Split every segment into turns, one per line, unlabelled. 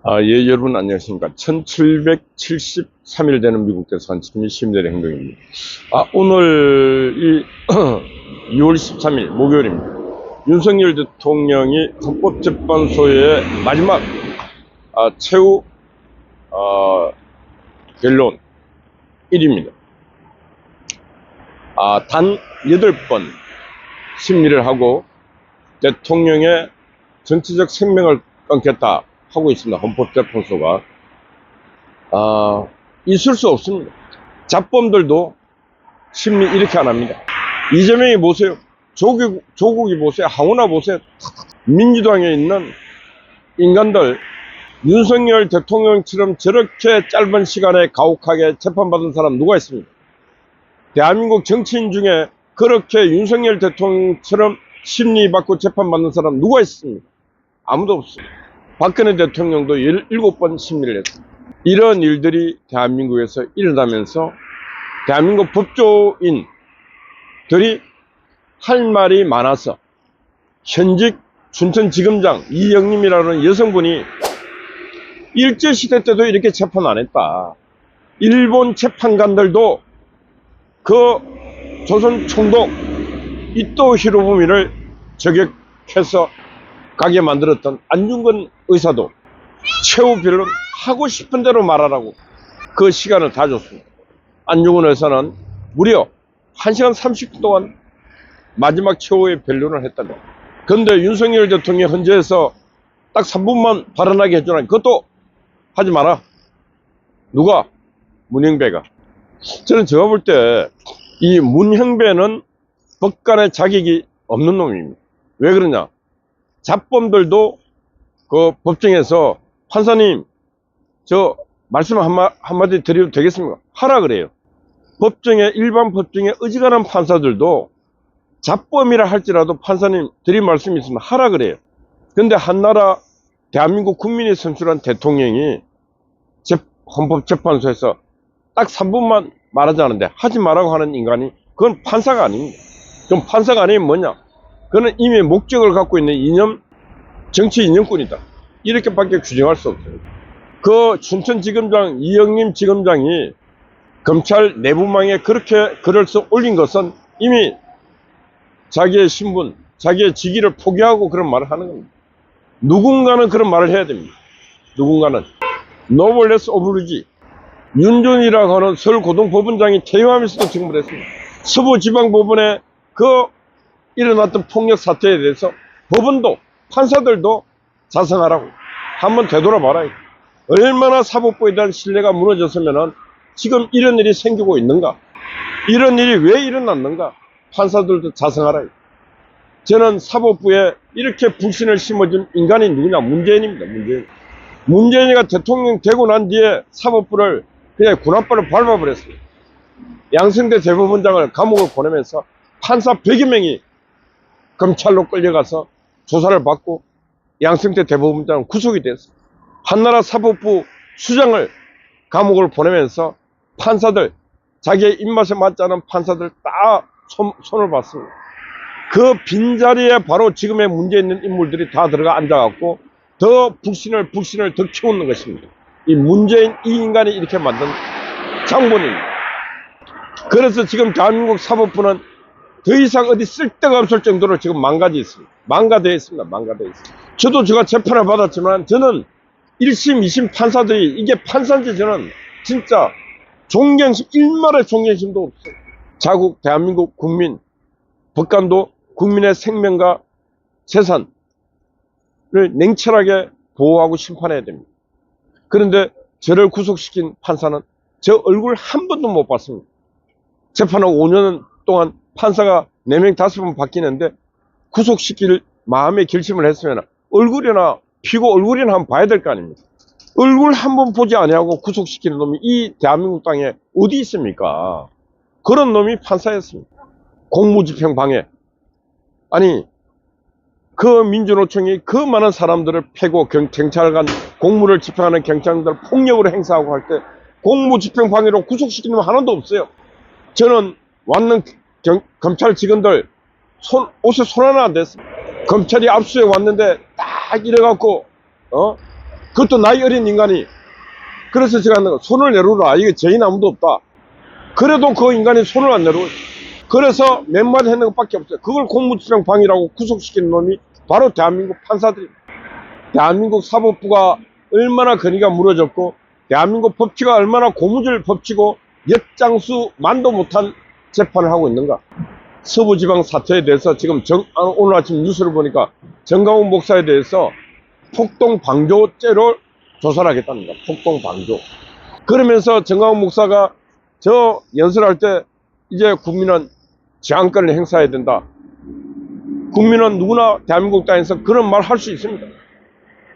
예, 여러분 안녕하십니까. 1773일 되는 미국 대선 심리 시민들의 행동입니다. 오늘 6월 13일 목요일입니다. 윤석열 대통령이 헌법재판소의 마지막 최후 변론 일입니다. 단 8번 심리를 하고 대통령의 정치적 생명을 끊겠다 하고 있습니다. 헌법재판소가. 있을 수 없습니다. 잡범들도 심리 이렇게 안 합니다. 이재명이 보세요. 조국이 보세요. 하우나 보세요. 민주당에 있는 인간들, 윤석열 대통령처럼 저렇게 짧은 시간에 가혹하게 재판받은 사람 누가 있습니까? 대한민국 정치인 중에 그렇게 윤석열 대통령처럼 심리받고 재판받는 사람 누가 있습니까? 아무도 없습니다. 박근혜 대통령도 17번 심리를 했습니다. 이런 일들이 대한민국에서 일어나면서 대한민국 법조인들이 할 말이 많아서 현직 춘천지검장 이영림이라는 여성분이 일제시대 때도 이렇게 재판 안 했다. 일본 재판관들도 그 조선 총독 이토 히로부미를 저격해서 가게 만들었던 안중근 의사도 최후 변론 하고 싶은 대로 말하라고 그 시간을 다 줬습니다. 안중근 의사는 무려 1시간 30분 동안 마지막 최후의 변론을 했다며. 그런데 윤석열 대통령이 헌재에서 딱 3분만 발언하게 해주라니 그것도 하지 마라. 누가? 문형배가. 저는 제가 볼 때 이 문형배는 법관의 자격이 없는 놈입니다. 왜 그러냐? 잡범들도 그 법정에서 판사님 저 말씀 한마디 드려도 되겠습니까? 하라 그래요. 일반 법정에 어지간한 판사들도 잡범이라 할지라도 판사님 드릴 말씀이 있으면 하라 그래요. 근데 한나라 대한민국 국민이 선출한 대통령이 헌법재판소에서 딱 3분만 말하자는데 하지 말라고 하는 인간이 그건 판사가 아닙니다. 그럼 판사가 아니면 뭐냐? 그는 이미 목적을 갖고 있는 정치 이념꾼이다. 이렇게밖에 규정할 수 없어요. 그 춘천지검장 이영림 지검장이 검찰 내부망에 그렇게 글을 써 올린 것은 이미 자기의 신분, 자기의 직위를 포기하고 그런 말을 하는 겁니다. 누군가는 그런 말을 해야 됩니다. 누군가는. 노블레스 오브리지. 윤준이라고 하는 서울고등법원장이 퇴임하면서도 증언을 했습니다. 서부지방법원에 그 일어났던 폭력 사태에 대해서 법원도 판사들도 자성하라고 한번 되돌아봐라. 얼마나 사법부에 대한 신뢰가 무너졌으면 지금 이런 일이 생기고 있는가? 이런 일이 왜 일어났는가? 판사들도 자성하라. 저는 사법부에 이렇게 불신을 심어준 인간이 누구냐? 문재인입니다. 문재인이가 대통령 되고 난 뒤에 사법부를 그냥 군합발을 밟아버렸습니다. 양승태 대법원장을 감옥을 보내면서 판사 100여 명이 검찰로 끌려가서 조사를 받고 양승태 대법원장은 구속이 됐습니다. 한나라 사법부 수장을 감옥을 보내면서 판사들, 자기의 입맛에 맞지 않은 판사들 다 손을 봤습니다. 그 빈자리에 바로 지금의 문제 있는 인물들이 다 들어가 앉아갖고 더 불신을 더 키우는 것입니다. 이 문재인 이 인간이 이렇게 만든 장본입니다. 그래서 지금 대한민국 사법부는 더 이상 어디 쓸데가 없을 정도로 지금 망가져 있습니다. 망가되어 있습니다. 저도 제가 재판을 받았지만 저는 1심, 2심 판사들이 이게 판사인지 저는 진짜 존경심, 일말의 존경심도 없어요. 자국 대한민국 국민, 법관도 국민의 생명과 재산을 냉철하게 보호하고 심판해야 됩니다. 그런데 저를 구속시킨 판사는 저 얼굴 한 번도 못 봤습니다. 재판을 5년 동안 판사가 4명, 5번 바뀌는데 구속시킬 마음의 결심을 했으면 얼굴이나 피고 얼굴이나 한번 봐야 될 거 아닙니까? 얼굴 한 번 보지 아니하고 구속시키는 놈이 이 대한민국 땅에 어디 있습니까? 그런 놈이 판사였습니다. 공무집행 방해. 아니 그 민주노총이 그 많은 사람들을 패고 경찰관 공무를 집행하는 경찰관들 폭력으로 행사하고 할 때 공무집행 방해로 구속시키는 놈 하나도 없어요. 저는 왔는 검찰 직원들 옷에 손 하나 안 댔습니다. 검찰이 압수해 왔는데 딱 이래갖고 그것도 나이 어린 인간이. 그래서 제가 손을 내놓으라. 이게 죄인 아무도 없다. 그래도 그 인간이 손을 안 내놓고, 그래서 몇 마디 했는 것밖에 없어요. 그걸 공무집행 방해라고 구속시킨 놈이 바로 대한민국 판사들입니다. 대한민국 사법부가 얼마나 권위가 무너졌고, 대한민국 법치가 얼마나 고무줄 법치고 엿장수 만도 못한 재판을 하고 있는가. 서부지방 사태에 대해서 지금 오늘 아침 뉴스를 보니까 정강훈 목사에 대해서 폭동방조죄로 조사를 하겠답니다. 폭동방조. 그러면서 정강훈 목사가 저 연설할 때 이제 국민은 제한권을 행사해야 된다. 국민은 누구나 대한민국 땅에서 그런 말 할 수 있습니다.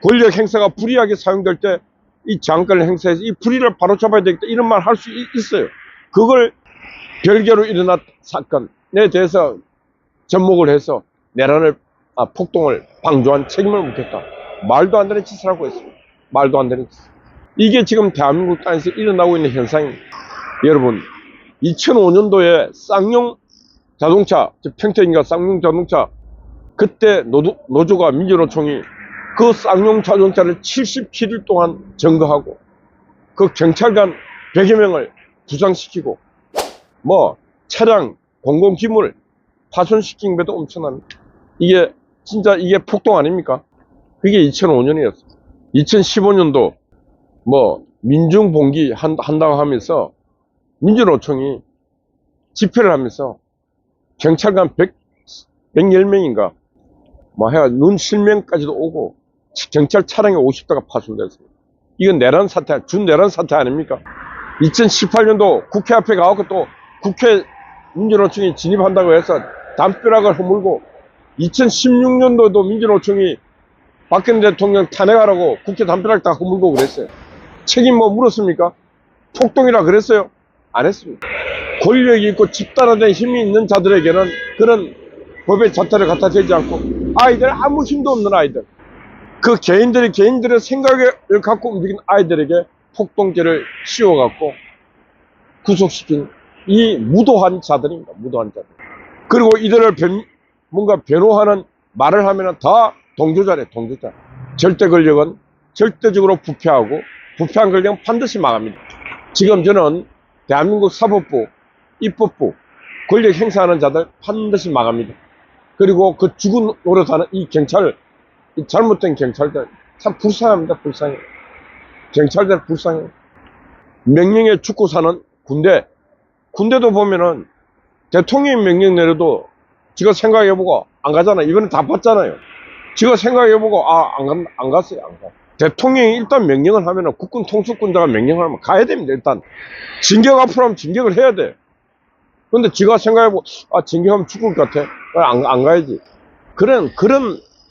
권력 행사가 불이하게 사용될 때 이 제한권을 행사해서 이 불의를 바로잡아야 되겠다. 이런 말 할 수 있어요. 그걸 별개로 일어난 사건에 대해서 접목을 해서 내란을, 폭동을 방조한 책임을 묻겠다. 말도 안 되는 짓을 하고 있습니다. 말도 안 되는 짓. 이게 지금 대한민국 땅에서 일어나고 있는 현상입니다. 여러분, 2005년도에 쌍용 자동차, 평택인가 쌍용 자동차, 그때 노조가 민주노총이 그 쌍용 자동차를 77일 동안 점거하고 그 경찰관 100여 명을 부상시키고 뭐 차량 공공기물을 파손시킨 것도 엄청납니다. 이게 진짜 이게 폭동 아닙니까? 그게 2005년이었어요. 2015년도 뭐 민중봉기 한다고 하면서 민주노총이 집회를 하면서 경찰관 110명인가 뭐 해가 눈 실명까지도 오고 경찰 차량이 50대가 파손됐습니다. 이건 내란 사태, 준내란 사태 아닙니까? 2018년도 국회 앞에 가고 또 국회 민주노총이 진입한다고 해서 담벼락을 허물고 2016년도도 민주노총이 박근혜 대통령 탄핵하라고 국회 담벼락 다 허물고 그랬어요. 책임 뭐 물었습니까? 폭동이라 그랬어요? 안 했습니다. 권력이 있고 집단화된 힘이 있는 자들에게는 그런 법의 잣대를 갖다 대지 않고 아이들 아무 힘도 없는 아이들, 그 개인들의 생각을 갖고 움직이는 아이들에게 폭동죄를 씌워갖고 구속시킨 이 무도한 자들입니다. 무도한 자들. 그리고 이들을 뭔가 변호하는 말을 하면은 다 동조자래, 동조자. 절대 권력은 절대적으로 부패하고 부패한 권력은 반드시 망합니다. 지금 저는 대한민국 사법부, 입법부, 권력 행사하는 자들 반드시 망합니다. 그리고 그 죽은 노릇하는 이 경찰, 이 잘못된 경찰들 참 불쌍합니다. 불쌍해. 경찰들 불쌍해. 명령에 죽고 사는 군대도 보면은 대통령이 명령 내려도 지가 생각해보고 안 가잖아요. 이번에 다 봤잖아요. 지가 생각해보고 안 갔어요. 안 가. 대통령이 일단 명령을 하면은 국군 통수권자가 명령을 하면 가야 됩니다. 일단 진격 앞으로 하면 진격을 해야 돼. 근데 지가 생각해보고 진격하면 죽을 것 같아. 안 가야지. 그런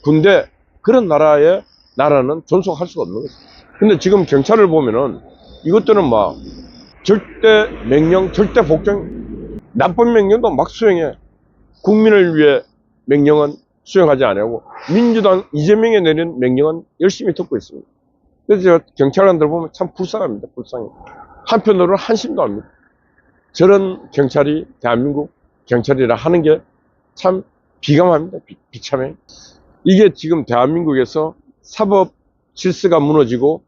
군대, 그런 나라는 존속할 수가 없는 거죠. 근데 지금 경찰을 보면은 이것들은 막 절대 명령, 절대 복종, 나쁜 명령도 막 수행해. 국민을 위해 명령은 수행하지 않고 민주당 이재명이 내린 명령은 열심히 듣고 있습니다. 그래서 제가 경찰관들 보면 참 불쌍합니다. 불쌍해. 한편으로는 한심도 합니다. 저런 경찰이 대한민국 경찰이라 하는 게 참 비감합니다. 비참해. 이게 지금 대한민국에서 사법 질서가 무너지고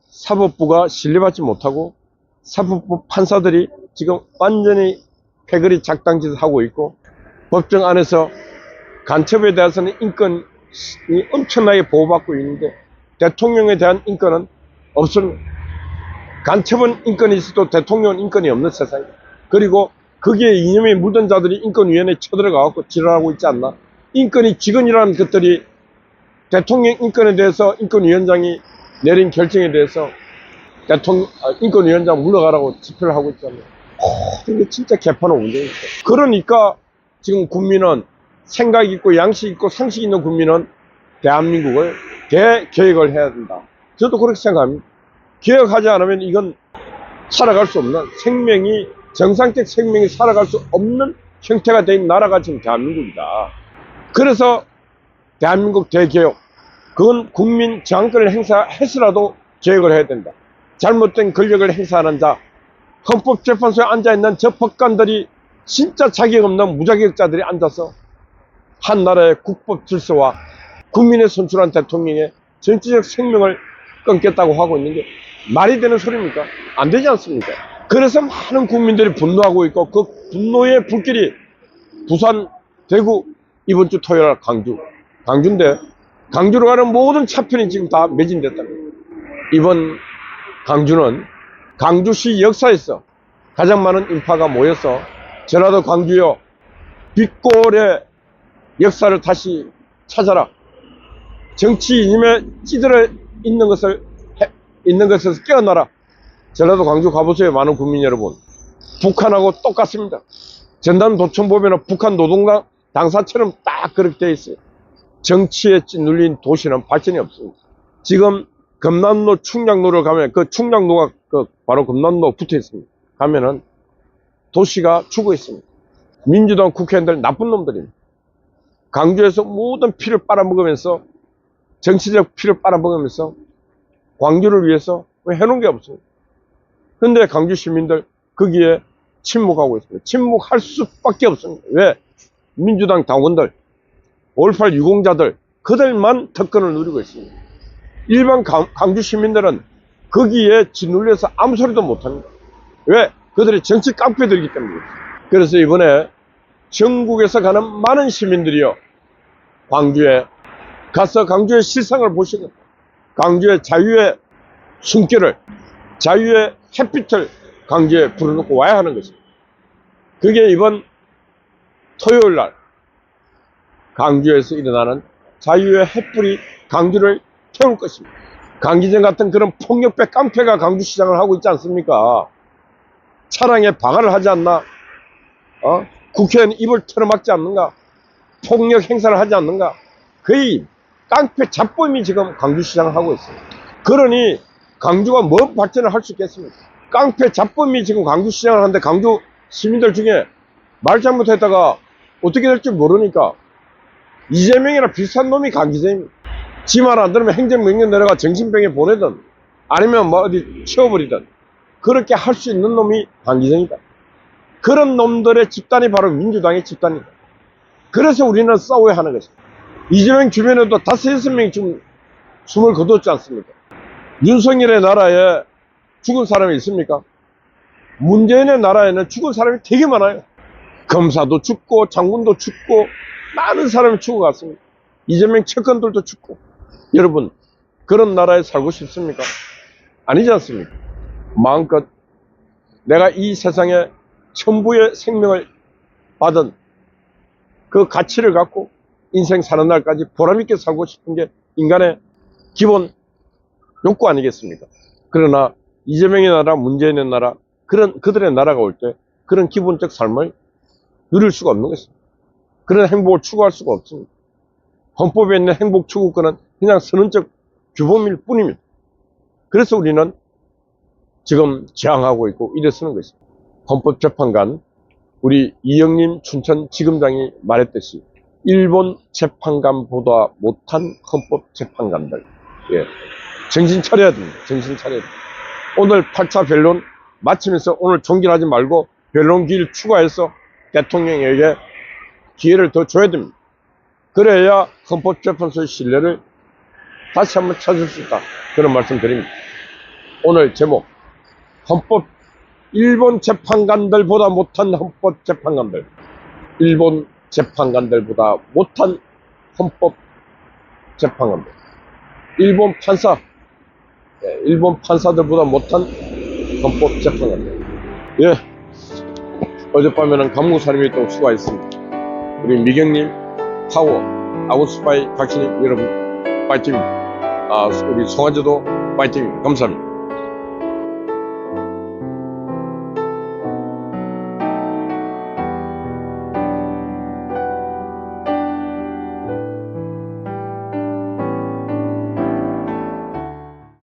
사법부가 신뢰받지 못하고 사법부 판사들이 지금 완전히 패거리 작당짓을 하고 있고 법정 안에서 간첩에 대해서는 인권이 엄청나게 보호받고 있는데 대통령에 대한 인권은 없습니다. 간첩은 인권이 있어도 대통령은 인권이 없는 세상입니다. 그리고 거기에 이념이 묻은 자들이 인권위원회에 쳐들어가고 지랄하고 있지 않나. 인권위 직원이라는 것들이 대통령 인권에 대해서 인권위원장이 내린 결정에 대해서 인권위원장 물러가라고 집회를 하고 있잖아요. 이게 진짜 개판의 문제입니다. 그러니까 지금 국민은 생각 있고 양식 있고 상식 있는 국민은 대한민국을 대개혁을 해야 된다. 저도 그렇게 생각합니다. 개혁하지 않으면 이건 살아갈 수 없는 정상적 생명이 살아갈 수 없는 형태가 된 나라가 지금 대한민국이다. 그래서 대한민국 대개혁, 그건 국민 저항권을 행사해서라도 개혁을 해야 된다. 잘못된 권력을 행사하는 자, 헌법재판소에 앉아있는 저 법관들이 진짜 자격 없는 무자격자들이 앉아서 한 나라의 국법 질서와 국민의 선출한 대통령의 정치적 생명을 끊겠다고 하고 있는 게 말이 되는 소리입니까? 안 되지 않습니까? 그래서 많은 국민들이 분노하고 있고 그 분노의 불길이 부산, 대구, 이번 주 토요일 날 광주인데 광주로 가는 모든 차편이 지금 다 매진됐다는 거예요. 이번 광주는 광주시 역사에서 가장 많은 인파가 모여서 전라도 광주여 빛골의 역사를 다시 찾아라. 정치 이념에 찌들어 있는 것에서 깨어나라. 전라도 광주 가보세요. 많은 국민 여러분. 북한하고 똑같습니다. 전남도청 보면 북한 노동당 당사처럼 딱 그렇게 되어 있어요. 정치에 찌눌린 도시는 발전이 없습니다. 지금 금남로 충량로를 가면 그 충량로가 바로 금남로 붙어 있습니다. 가면은 도시가 죽어 있습니다. 민주당 국회의원들 나쁜 놈들입니다. 광주에서 모든 피를 빨아먹으면서 정치적 피를 빨아먹으면서 광주를 위해서 해놓은 게 없습니다. 근데 광주 시민들 거기에 침묵하고 있습니다. 침묵할 수밖에 없습니다. 왜? 민주당 당원들, 5.18 유공자들, 그들만 특권을 누리고 있습니다. 일반 광주 시민들은 거기에 짓눌려서 아무 소리도 못합니다. 왜? 그들이 정치 깡패들이기 때문에. 그래서 이번에 전국에서 가는 많은 시민들이요, 광주에 가서 광주의 실상을 보시고 광주의 자유의 숨결을, 자유의 햇빛을 광주에 불어넣고 와야 하는 것입니다. 그게 이번 토요일 날 광주에서 일어나는 자유의 햇불이 광주를 태울 것입니다. 강기정 같은 그런 폭력배 깡패가 광주시장을 하고 있지 않습니까? 차량에 방화를 하지 않나? 국회의원 입을 틀어막지 않는가? 폭력 행사를 하지 않는가? 거의 깡패 잡범이 지금 광주시장을 하고 있어요. 그러니 광주가 뭐 발전을 할 수 있겠습니까? 깡패 잡범이 지금 광주시장을 하는데 광주 시민들 중에 말 잘못했다가 어떻게 될지 모르니까 이재명이랑 비슷한 놈이 강기정입니다. 지 말 안 들으면 행정명령 내려가 정신병에 보내든 아니면 뭐 어디 치워버리든 그렇게 할 수 있는 놈이 강기정이다. 그런 놈들의 집단이 바로 민주당의 집단이다. 그래서 우리는 싸워야 하는 것입니다. 이재명 주변에도 5-6명이 지금 숨을 거뒀지 않습니까? 윤석열의 나라에 죽은 사람이 있습니까? 문재인의 나라에는 죽은 사람이 되게 많아요. 검사도 죽고 장군도 죽고 많은 사람이 죽어갔습니다. 이재명 측근들도 죽고. 여러분, 그런 나라에 살고 싶습니까? 아니지 않습니까? 마음껏 내가 이 세상에 천부의 생명을 받은 그 가치를 갖고 인생 사는 날까지 보람있게 살고 싶은 게 인간의 기본 욕구 아니겠습니까? 그러나 이재명의 나라, 문재인의 나라, 그들의 나라가 올 때 그런 기본적 삶을 누릴 수가 없는 것입니다. 그런 행복을 추구할 수가 없습니다. 헌법에 있는 행복 추구권은 그냥 선언적 규범일 뿐입니다. 그래서 우리는 지금 저항하고 있고 이래 쓰는 것입니다. 헌법재판관 우리 이영림 춘천지검장이 말했듯이 일본 재판관보다 못한 헌법재판관들, 정신 차려야 됩니다. 정신 차려야 됩니다. 오늘 8차 변론 마치면서 오늘 종결하지 말고 변론 기일 추가해서 대통령에게 기회를 더 줘야 됩니다. 그래야 헌법재판소의 신뢰를 다시 한번 찾을 수 있다. 그런 말씀 드립니다. 오늘 제목, 일본 재판관들보다 못한 헌법재판관들, 일본 재판관들보다 못한 헌법재판관들, 일본 판사들보다 못한 헌법재판관들. 어젯밤에는 감옥살인이 또 수고하셨습니다. 우리 미경님, 파워, 아웃스파이 각신님 여러분 파이팅입니다. 우리 송아지도 파이팅입니다. 감사합니다.